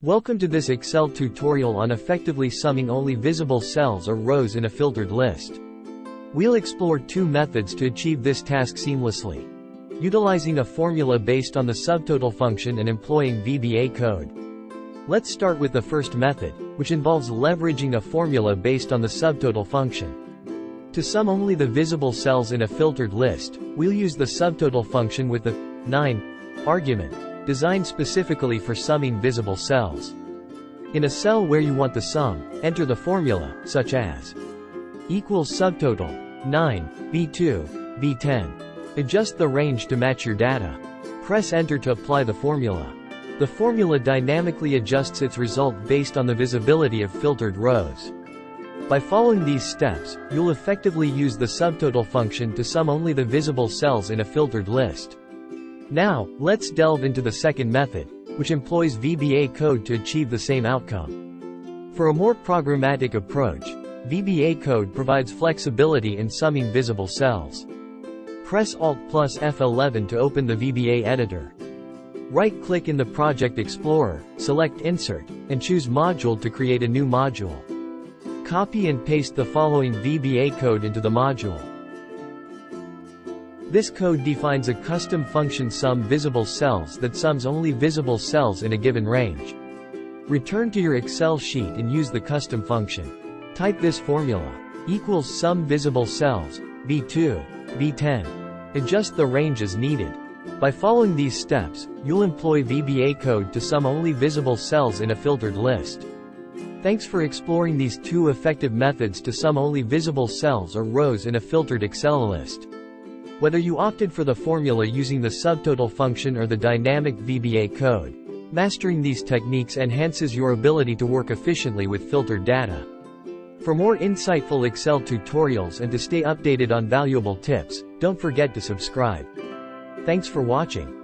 Welcome to this Excel tutorial on effectively summing only visible cells or rows in a filtered list. We'll explore two methods to achieve this task seamlessly. Utilizing a formula based on the subtotal function and employing VBA code. Let's start with the first method, which involves leveraging a formula based on the subtotal function. To sum only the visible cells in a filtered list, we'll use the subtotal function with the 9 argument, designed specifically for summing visible cells. In a cell where you want the sum, enter the formula, such as equals subtotal 9, B2, B10. Adjust the range to match your data. Press enter to apply the formula. The formula dynamically adjusts its result based on the visibility of filtered rows. By following these steps, you'll effectively use the subtotal function to sum only the visible cells in a filtered list. Now, let's delve into the second method, which employs VBA code to achieve the same outcome. For a more programmatic approach, VBA code provides flexibility in summing visible cells. Press Alt plus F11 to open the VBA editor. Right-click in the Project Explorer, select Insert, and choose Module to create a new module. Copy and paste the following VBA code into the module. This code defines a custom function sum visible cells that sums only visible cells in a given range. Return to your Excel sheet and use the custom function. Type this formula, equals sum visible cells, B2, B10. Adjust the range as needed. By following these steps, you'll employ VBA code to sum only visible cells in a filtered list. Thanks for exploring these two effective methods to sum only visible cells or rows in a filtered Excel list. Whether you opted for the formula using the subtotal function or the dynamic VBA code, mastering these techniques enhances your ability to work efficiently with filtered data. For more insightful Excel tutorials and to stay updated on valuable tips, don't forget to subscribe. Thanks for watching.